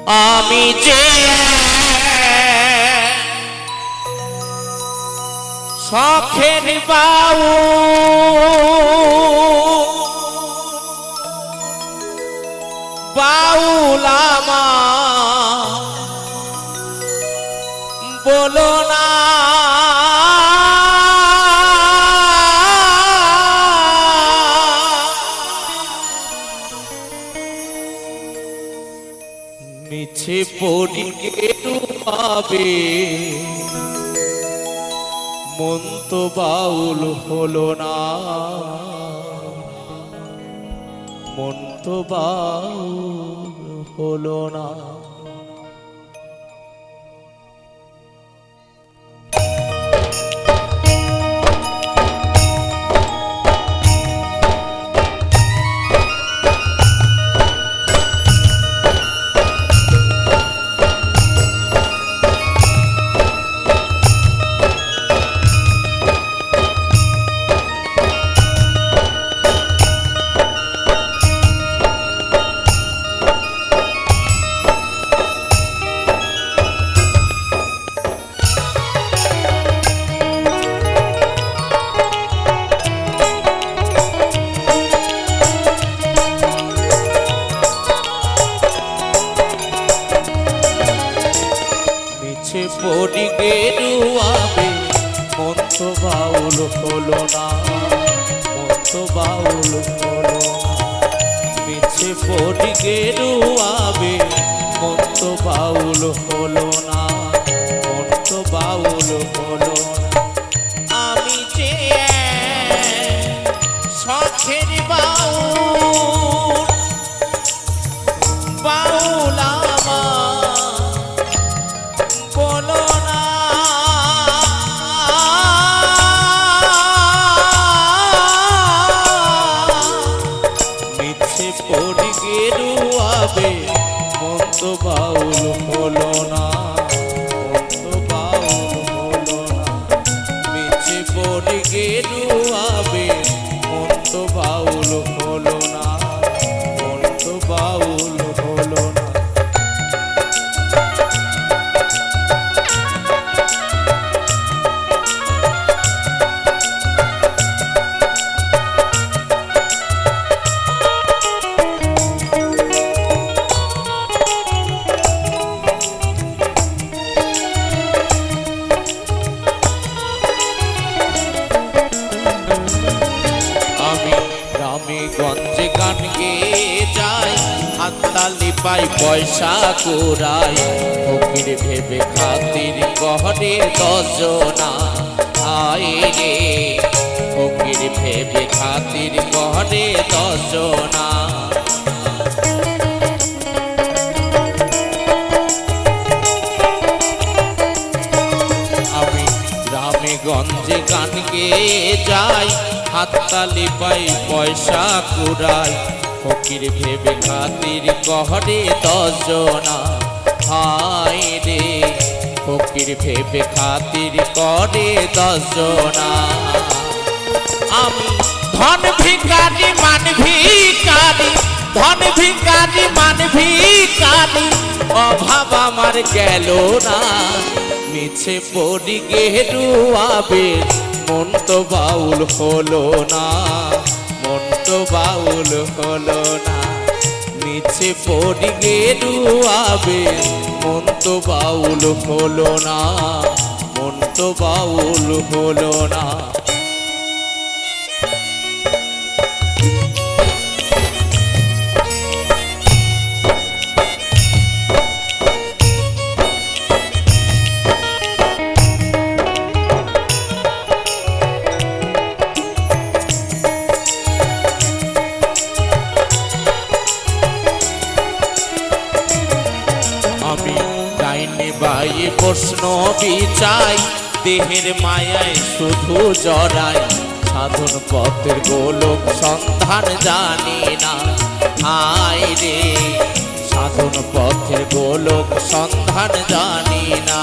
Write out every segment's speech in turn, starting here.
আমি যে শখের বাউল আমার বলো না মিছে পড়িকে ডুবাবে মন তো বাউল হলো না মন তো বাউল হলো না পড়ি গেরুয়াবে মন তো বাউল হলো না মন তো বাউল হলো না মিছে পড়ি গেরুয়াবে মন তো বাউল হলো না মন তো বাউল হলো না আমি যে শখের বাউল বাউল পড়ি গেরুয়াবে মন তো বাউল হলো না মন তো বাউল হলো না মিছে পড়ি গেরুয়াবে মন তো বাউল হলো না মন তো বাউল হলো না গঞ্জে গান গেয়ে যাই হাততালি পাই পয়সা কুড়াই ফকির ভেবে খাতির গহরে দশজনা আয় রে ফকির ভেবে খাতির গহরে দশজনা আমি গ্রামে গঞ্জে গান গেয়ে যাই হাততালি পাই পয়সা কুড়াই ফকির ভেবে খাতির গহরে দশজনা হায় রে ফকির ভেবে খাতির করে দশজনা আমি ধন ভিখারি মান ভিখারি ধন ভিখারি মান ভিখারি অভাব আমার গেল না মিছে পড়ি গেরুয়াবে মন তো বাউল হলো না মন তো বাউল হলো না মিছে পড়ি গেরুয়াবে মন তো বাউল হলো না মন তো বাউল হলো না বাইয়ে প্রশ্ন বিচাই দেহের মায়ায় শুধু জড়াই সাধন পথের গোলক সন্ধান জানি না হায় রে সাধন পথের গোলক সন্ধান জানি না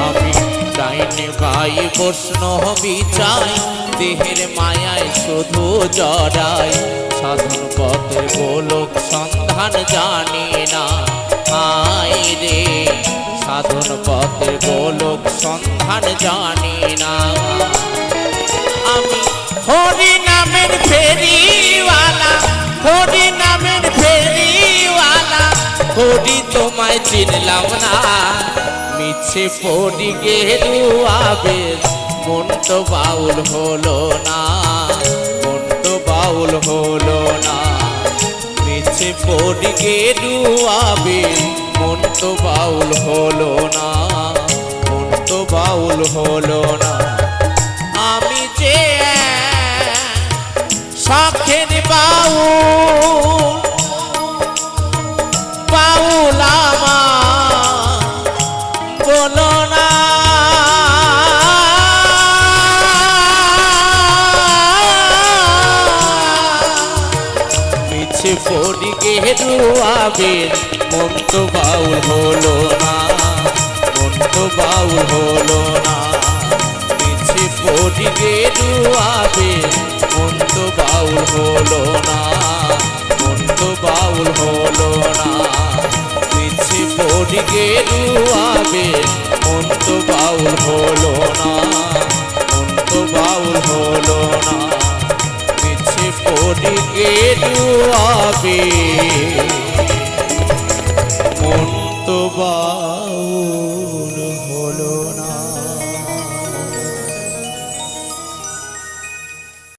আমি ডাইনে ভাই বৈষ্ণবী চাই দেহের মায়ায় শুধু জড়াই সাধন পথের গোলক সন্ধান জানি না আয় রে সাধন পথের গোলক সন্ধান জানি না আমি হরি নামের ফেরিওয়ালা হরি নামের ফেরিওয়ালা হরি তোমায় চিনলাম না মিছে পড়ি গেরুয়াবে মন তো বাউল হলো না মন তো বাউল হলো না মিছে পড়ি গেরুয়াবে মন তো বাউল হলো না মন তো বাউল হলো না আমি যে শখের বাউল বাউল আমার বলো না মিছে পড়ি গেরুয়াবে মন তো বাউল হলো না মন তো বাউল হলো না মিছে পড়ি গেরুয়াবে মন তো বাউল হলো না মন তো বাউল হলো না মিছে পড়ি গেরুয়াবে মন তো বাউল হলো না মন তো বাউল হলো না মিছে পড়ি গেরুয়াবে